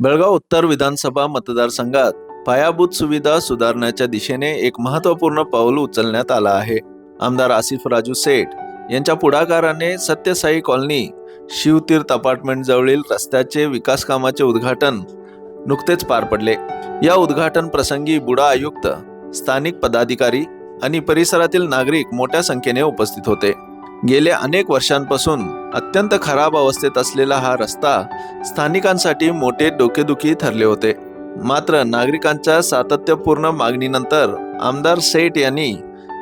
बेळगाव उत्तर विधानसभा मतदारसंघात पायाभूत सुविधा सुधारण्याच्या दिशेने एक महत्त्वपूर्ण पाऊल उचलण्यात आलं आहे. आमदार आसिफ राजू सेठ यांच्या पुढाकाराने सत्यसाई कॉलनी शिवतीर्थ अपार्टमेंट जवळील रस्त्याचे विकास कामाचे उद्घाटन नुकतेच पार पडले. या उद्घाटन प्रसंगी बुडा आयुक्त, स्थानिक पदाधिकारी आणि परिसरातील नागरिक मोठ्या संख्येने उपस्थित होते. गेल्या अनेक वर्षांपासून अत्यंत खराब अवस्थेत असलेला हा रस्ता स्थानिकांसाठी मोठे डोकेदुखी ठरले होते. मात्र नागरिकांच्या सातत्यपूर्ण मागणीनंतर आमदार सेठ यांनी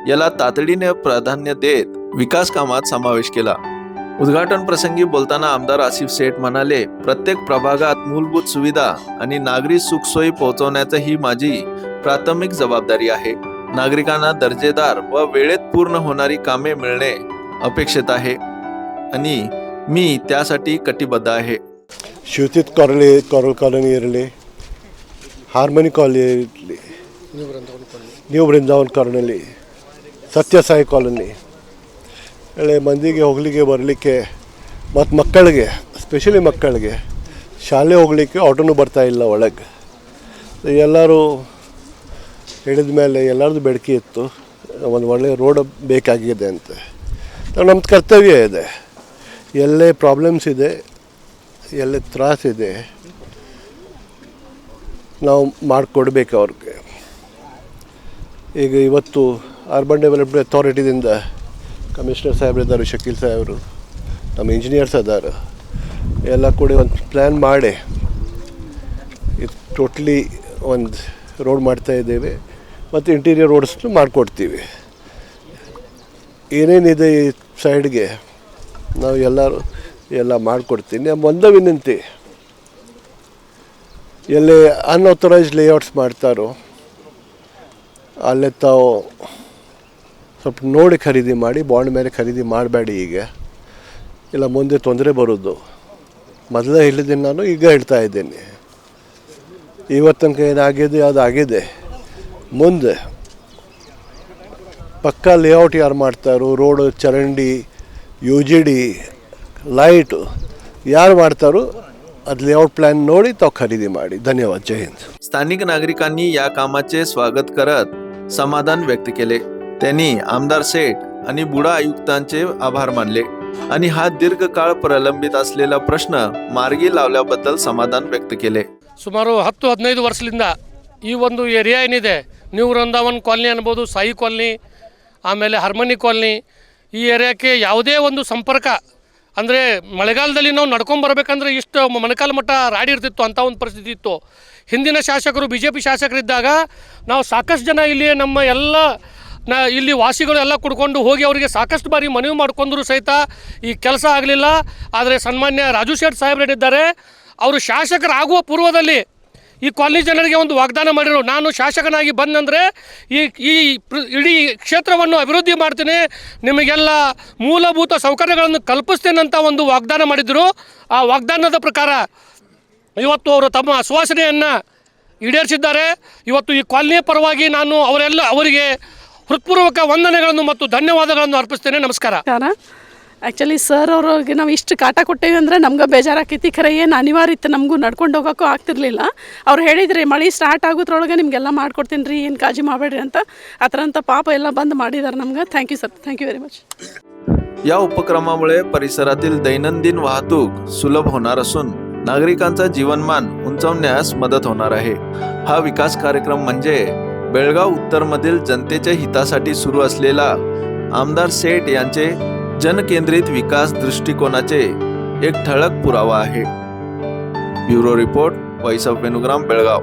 याला तातडीने प्राधान्य देत विकास कामात समावेश केला. उद्घाटन प्रसंगी बोलताना आमदार आसिफ सेठ म्हणाले, प्रत्येक प्रभागात मूलभूत सुविधा आणि नागरी सुखसोयी पोहोचवण्याची ही माझी प्राथमिक जबाबदारी आहे. नागरिकांना दर्जेदार व वेळेत पूर्ण होणारी कामे मिळणे अपेक्षित आहे आणि मी त्यासाठी कटिबद्ध आहे. ಶಿವತೀರ್ಥ ಕಾಲೋನಿ ಇರಲಿ, ಹಾರ್ಮನಿ ಕಾಲೋನಿ ಇರಲಿ, new Brindavan colony, Satyasai colony, ಒಳ್ಳೆ ಮಂದಿಗೆ ಹೋಗಲಿಕ್ಕೆ ಬರಲಿಕ್ಕೆ ಮತ್ತು ಮಕ್ಕಳಿಗೆ, ಸ್ಪೆಷಲಿ ಮಕ್ಕಳಿಗೆ ಶಾಲೆ ಹೋಗಲಿಕ್ಕೆ ಆಟೋನು ಬರ್ತಾಯಿಲ್ಲ ಒಳಗೆ. ಎಲ್ಲರೂ ಹೇಳಿದ ಮೇಲೆ ಎಲ್ಲರದ್ದು ಬೇಡಿಕೆ ಇತ್ತು, ಒಂದು ಒಳ್ಳೆಯ ರೋಡ್ ಬೇಕಾಗಿದೆ ಅಂತ. ನಮ್ಮ ಕರ್ತವ್ಯ ಇದೆ, ಎಲ್ಲೇ ಪ್ರಾಬ್ಲಮ್ಸ್ ಇದೆ, ಎಲ್ಲೇ ತ್ರಾಸಿದೆ, ನಾವು ಮಾಡಿಕೊಡ್ಬೇಕು ಅವ್ರಿಗೆ. ಈಗ ಇವತ್ತು ಅರ್ಬನ್ ಡೆವಲಪ್ಮೆಂಟ್ ಅಥಾರಿಟಿದಿಂದ ಕಮಿಷನರ್ ಸಾಹೇಬ್ರಿದ್ದಾರೆ, ಶಕೀಲ್ ಸಾಹೇಬರು, ನಮ್ಮ ಇಂಜಿನಿಯರ್ಸ್ ಅದಾರ, ಎಲ್ಲ ಕೂಡ ಒಂದು ಪ್ಲ್ಯಾನ್ ಮಾಡಿ ಇದು ಟೋಟ್ಲಿ ಒಂದು ರೋಡ್ ಮಾಡ್ತಾಯಿದ್ದೇವೆ ಮತ್ತು ಇಂಟೀರಿಯರ್ ರೋಡ್ಸ್ನು ಮಾಡಿಕೊಡ್ತೀವಿ. ಏನೇನಿದೆ ಈ ಸೈಡ್ಗೆ ನಾವು ಎಲ್ಲರೂ ಎಲ್ಲ ಮಾಡಿಕೊಡ್ತೀನಿ. ಒಂದೇ ವಿನಂತಿ, ಎಲ್ಲಿ ಅನ್ಆಥರೈಸ್ಡ್ ಲೇಔಟ್ಸ್ ಮಾಡ್ತಾರೋ ಅಲ್ಲೇ ತಾವು ಸ್ವಲ್ಪ ನೋಡಿ ಖರೀದಿ ಮಾಡಿ, ಬಾಂಡ್ ಮೇಲೆ ಖರೀದಿ ಮಾಡಬೇಡಿ. ಈಗ ಇಲ್ಲ ಮುಂದೆ ತೊಂದರೆ ಬರೋದು. ಮೊದಲೇ ಹೇಳಿದ್ದೀನಿ, ನಾನು ಈಗ ಹೇಳ್ತಾ ಇದ್ದೀನಿ. ಇವತ್ತು ತನಕ ಏನಾಗಿದೆ ಅದು ಆಗಿದೆ. ಮುಂದೆ ಪಕ್ಕಾ ಲೇಔಟ್ ಯಾರು ಮಾಡ್ತಾರೋ, ರೋಡು, ಚರಂಡಿ, UGD, लाइट यार ಮಾಡ್ತಾರೋ ಅದು ಲೇಔಟ್ ಪ್ಲಾನ್ ನೋಡಿ ತಾವು ಖರೀದಿ ಮಾಡಿ. ಧನ್ಯವಾದ. जय हिंद. स्थानिक नागरिकांनी या कामाचे स्वागत करत समाधान व्यक्त केले. त्यांनी आमदार सेठ आणि बुडा आयुक्तांचे आभार मानले आणि हा दीर्घकाळ प्रलंबित असलेला प्रश्न मार्गी लावल्याबद्दल समाधान व्यक्त केले. ಸುಮಾರು 10-15 ವರ್ಷದಿಂದ ಈ ಒಂದು ಏರಿಯಾ ಏನಿದೆ, ನ್ಯೂ ವೃಂದಾವನ್ ಕಾಲನಿ ಅನ್ಬೋದು, ಸಾಯಿ ಕಾಲನಿ, ಆಮೇಲೆ ಹಾರ್ಮನಿ ಕಾಲನಿ, ಈ ಏರಿಯಾಕ್ಕೆ ಯಾವುದೇ ಒಂದು ಸಂಪರ್ಕ ಅಂದರೆ ಮಳೆಗಾಲದಲ್ಲಿ ನಾವು ನಡ್ಕೊಂಬರ್ಬೇಕಂದ್ರೆ ಇಷ್ಟು ಮೊಣಕಾಲು ಮಟ್ಟ ರಾಡಿ ಇರ್ತಿತ್ತು, ಅಂಥ ಒಂದು ಪರಿಸ್ಥಿತಿ ಇತ್ತು. ಹಿಂದಿನ ಶಾಸಕರು BJP ಶಾಸಕರಿದ್ದಾಗ ನಾವು ಸಾಕಷ್ಟು ಜನ ಇಲ್ಲಿ ನಮ್ಮ ಎಲ್ಲ ಇಲ್ಲಿ ವಾಸಿಗಳು ಎಲ್ಲ ಕುಡ್ಕೊಂಡು ಹೋಗಿ ಅವರಿಗೆ ಸಾಕಷ್ಟು ಬಾರಿ ಮನವಿ ಮಾಡ್ಕೊಂಡ್ರು ಸಹಿತ ಈ ಕೆಲಸ ಆಗಲಿಲ್ಲ. ಆದರೆ ಸನ್ಮಾನ್ಯ ರಾಜು ಶೇಟ್ ಸಾಹೇಬ್ರಿದ್ದಾರೆ, ಅವರು ಶಾಸಕರಾಗುವ ಪೂರ್ವದಲ್ಲಿ ಈ ಕಾಲನಿ ಜನರಿಗೆ ಒಂದು ವಾಗ್ದಾನ ಮಾಡಿದರು, ನಾನು ಶಾಸಕನಾಗಿ ಬಂದಂದರೆ ಈ ಇಡೀ ಕ್ಷೇತ್ರವನ್ನು ಅಭಿವೃದ್ಧಿ ಮಾಡ್ತೀನಿ, ನಿಮಗೆಲ್ಲ ಮೂಲಭೂತ ಸೌಕರ್ಯಗಳನ್ನು ಕಲ್ಪಿಸ್ತೇನಂತ ಒಂದು ವಾಗ್ದಾನ ಮಾಡಿದರು. ಆ ವಾಗ್ದಾನದ ಪ್ರಕಾರ ಇವತ್ತು ಅವರು ತಮ್ಮ ಆಶ್ವಾಸನೆಯನ್ನು ಈಡೇರಿಸಿದ್ದಾರೆ. ಇವತ್ತು ಈ ಕಾಲನಿಯ ಪರವಾಗಿ ನಾನು ಅವರಿಗೆ ಹೃತ್ಪೂರ್ವಕ ವಂದನೆಗಳನ್ನು ಮತ್ತು ಧನ್ಯವಾದಗಳನ್ನು ಅರ್ಪಿಸ್ತೇನೆ. ನಮಸ್ಕಾರ. ಆ್ಯಕ್ಚುಲಿ ಸರ್ ಅವ್ರಿಗೆ ನಾವು ಇಷ್ಟು ಕಾಟ ಕೊಟ್ಟೇವಿ ಅಂದರೆ ನಮ್ಗೆ ಬೇಜಾರಾಕೈತಿ. ಖರೆ ಏನು ಅನಿವಾರ್ಯ ಇತ್ತು, ನಮಗೂ ನಡ್ಕೊಂಡು ಹೋಗೋಕ್ಕೂ ಆಗ್ತಿರ್ಲಿಲ್ಲ. ಅವ್ರು ಹೇಳಿದ್ರಿ ಮಳೆ ಸ್ಟಾರ್ಟ್ ಆಗೋದ್ರೊಳಗೆ ನಿಮಗೆಲ್ಲ ಮಾಡ್ಕೊಡ್ತೀನಿ ರೀ, ಏನು ಕಾಳಜಿ ಮಾಡಬೇಡ್ರಿ ಅಂತ. ಆ ಥರ ಅಂತ ಪಾಪ ಎಲ್ಲ ಬಂದು ಮಾಡಿದ್ದಾರೆ ನಮ್ಗೆ. Thank you sir, thank you very much. या उपक्रमामुळे परिसरातील दैनंदिन वाहतूक सुलभ होणार असून नागरिकांचा जीवनमान उंचावण्यास मदत होणार आहे. हा विकास कार्यक्रम म्हणजे बेळगाव उत्तरमधील जनतेच्या हितासाठी सुरू असलेला आमदार सेठ यांचे जनकेंद्रित विकास दृष्टिकोनाचे एक ठळक पुरावा आहे. Bureau report, voice of Venugram, Belgaum.